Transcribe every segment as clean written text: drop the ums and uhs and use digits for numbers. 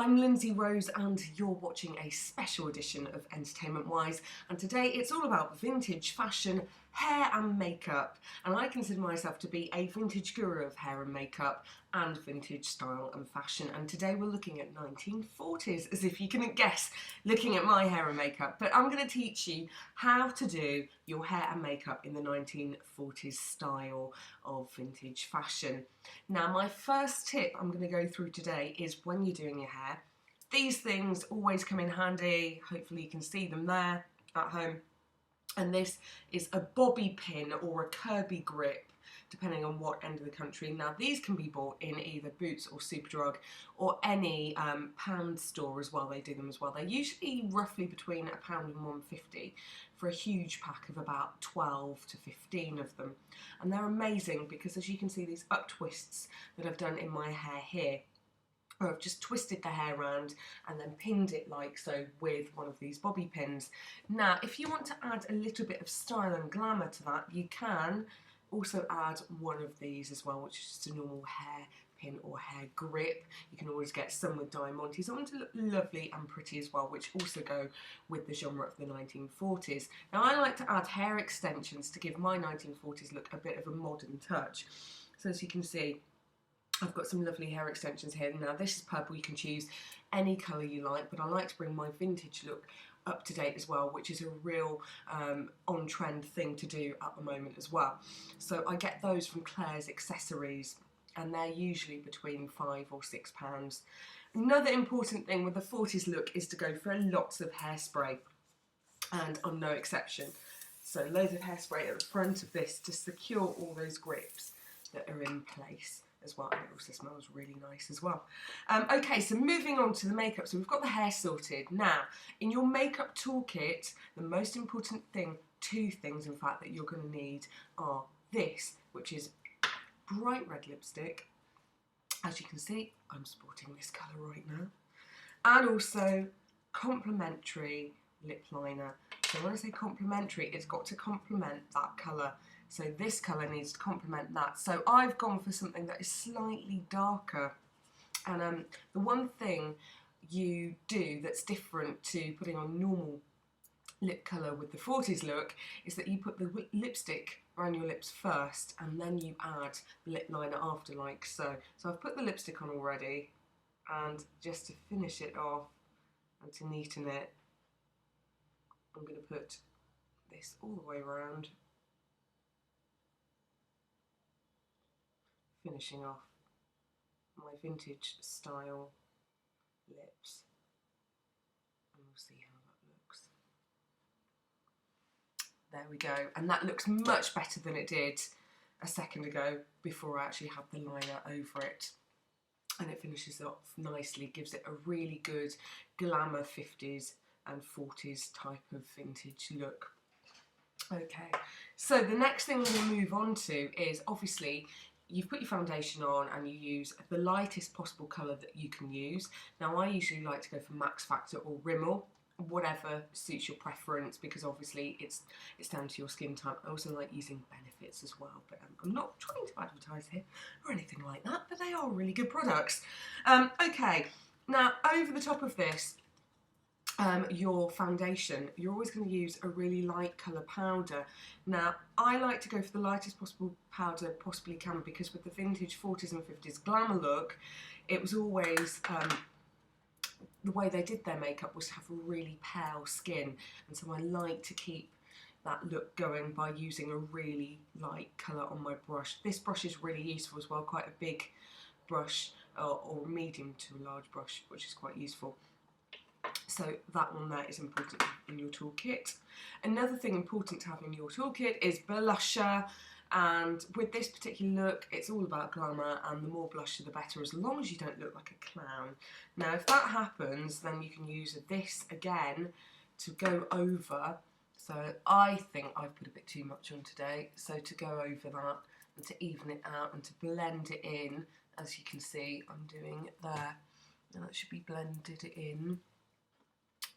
I'm Lindsay Rose and you're watching a special edition of Entertainment Wise, and today it's all about vintage fashion, hair and makeup, and I consider myself to be a vintage guru of hair and makeup and vintage style and fashion, and today we're looking at 1940s, as if you couldn't guess looking at my hair and makeup. But I'm going to teach you how to do your hair and makeup in the 1940s style of vintage fashion. Now, my first tip I'm going to go through today is when you're doing your hair, these things always come in handy. Hopefully you can see them there at home. And this is a bobby pin or a Kirby grip, depending on what end of the country. Now, these can be bought in either Boots or Superdrug or any pound store as well. They do them as well. They're usually roughly between £1 and £1.50 for a huge pack of about 12 to 15 of them. And they're amazing because, as you can see, these up twists that I've done in my hair here, I've just twisted the hair around and then pinned it like so with one of these bobby pins. Now, if you want to add a little bit of style and glamour to that, you can also add one of these as well, which is just a normal hair pin or hair grip. You can always get some with diamantes on to look lovely and pretty as well, which also go with the genre of the 1940s. Now, I like to add hair extensions to give my 1940s look a bit of a modern touch. So as you can see, I've got some lovely hair extensions here. Now, this is purple. You can choose any colour you like, but I like to bring my vintage look up to date as well, which is a real on-trend thing to do at the moment as well. So I get those from Claire's Accessories, and they're usually between £5 or £6. Another important thing with the 40s look is to go for lots of hairspray, and I'm no exception. So loads of hairspray at the front of this to secure all those grips that are in place as well, and it also smells really nice as well. Okay, so moving on to the makeup. So we've got the hair sorted. Now, in your makeup toolkit, the most important thing, two things in fact, that you're going to need are this, which is bright red lipstick. As you can see, I'm sporting this colour right now. And also complementary lip liner. So when I say complementary, it's got to complement that colour. So this colour needs to complement that. So I've gone for something that is slightly darker. And the one thing you do that's different to putting on normal lip colour with the 40s look is that you put the lipstick around your lips first and then you add the lip liner after, like so. So I've put the lipstick on already, and just to finish it off and to neaten it, I'm going to put this all the way around, finishing off my vintage style lips, and we'll see how that looks. There we go, and that looks much better than it did a second ago before I actually had the liner over it. And it finishes off nicely, gives it a really good glamour 50s and 40s type of vintage look. Okay, so the next thing we'll move on to is, obviously, you've put your foundation on and you use the lightest possible colour that you can use. Now, I usually like to go for Max Factor or Rimmel, whatever suits your preference, because obviously it's down to your skin type. I also like using Benefits as well, but I'm not trying to advertise here or anything like that, but they are really good products. Okay, now over the top of this, your foundation, you're always going to use a really light colour powder. Now, I like to go for the lightest possible powder possibly can, because with the vintage 40s and 50s glamour look, it was always the way they did their makeup was to have a really pale skin, and so I like to keep that look going by using a really light colour on my brush. This brush is really useful as well, quite a big brush or medium to a large brush, which is quite useful. So that one there is important in your toolkit. Another thing important to have in your toolkit is blusher, and with this particular look it's all about glamour, and the more blusher the better, as long as you don't look like a clown. Now, if that happens, then you can use this again to go over. So I think I've put a bit too much on today, so to go over that and to even it out and to blend it in, as you can see I'm doing there, and that should be blended in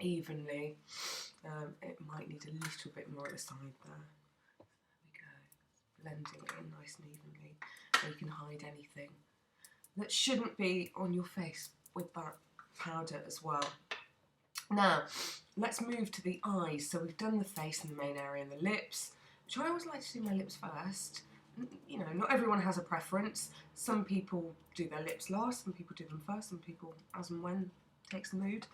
evenly. It might need a little bit more at the side there. There we go. Blending it in nice and evenly, so you can hide anything that shouldn't be on your face with that powder as well. Now, let's move to the eyes. So we've done the face and the main area and the lips, which I always like to do my lips first. You know, not everyone has a preference. Some people do their lips last, some people do them first, some people as and when takes the mood.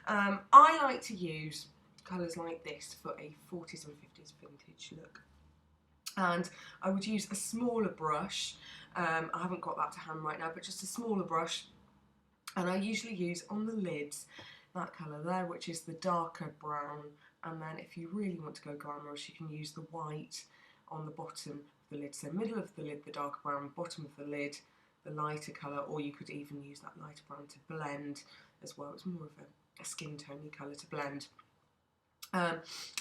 I like to use colours like this for a 40s and 50s vintage look. And I would use a smaller brush. I haven't got that to hand right now, but just a smaller brush. And I usually use on the lids that colour there, which is the darker brown. And then if you really want to go glamorous, you can use the white on the bottom of the lid. So middle of the lid, the darker brown, bottom of the lid, the lighter colour, or you could even use that lighter brown to blend as well. It's more of a skin tone-y colour to blend.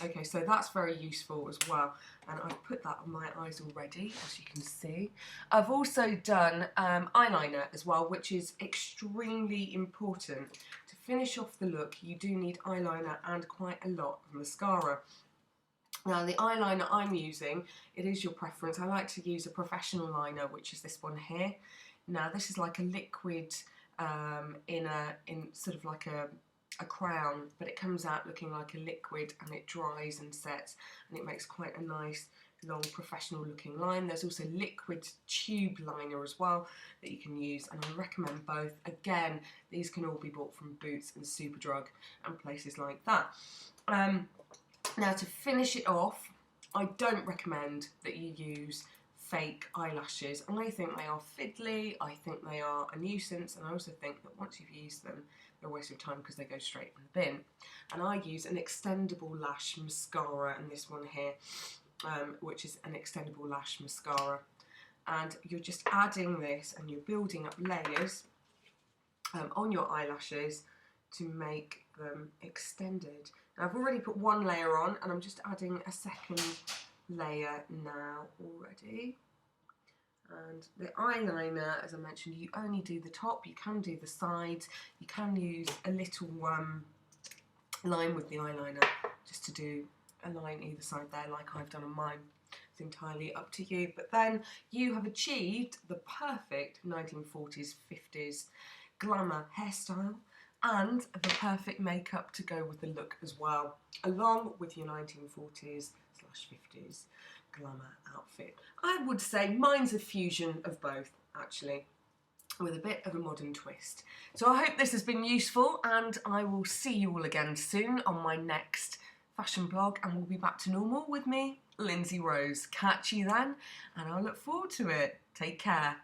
Okay, so that's very useful as well, and I've put that on my eyes already, as you can see. I've also done eyeliner as well, which is extremely important. To finish off the look, you do need eyeliner and quite a lot of mascara. Now, the eyeliner I'm using, it is your preference. I like to use a professional liner, which is this one here. Now, this is like a liquid in sort of like a crown, but it comes out looking like a liquid, and it dries and sets, and it makes quite a nice long professional looking line. There's also liquid tube liner as well that you can use, and I recommend both. Again, these can all be bought from Boots and Superdrug and places like that. Now, to finish it off, I don't recommend that you use fake eyelashes. I think they are fiddly, I think they are a nuisance, and I also think that once you've used them, they're a waste of time because they go straight in the bin. And I use an extendable lash mascara, and this one here, which is an extendable lash mascara. And you're just adding this, and you're building up layers on your eyelashes to make them extended. Now, I've already put one layer on, and I'm just adding a second layer now already. And the eyeliner, as I mentioned, you only do the top. You can do the sides. You can use a little line with the eyeliner just to do a line either side there, like I've done on mine. It's entirely up to you. But then you have achieved the perfect 1940s, 50s glamour hairstyle and the perfect makeup to go with the look as well, along with your 1940s/50s glamour outfit. I would say mine's a fusion of both, actually, with a bit of a modern twist. So I hope this has been useful, and I will see you all again soon on my next fashion blog, and we'll be back to normal with me, Lindsay Rose. Catch you then, and I look forward to it. Take care.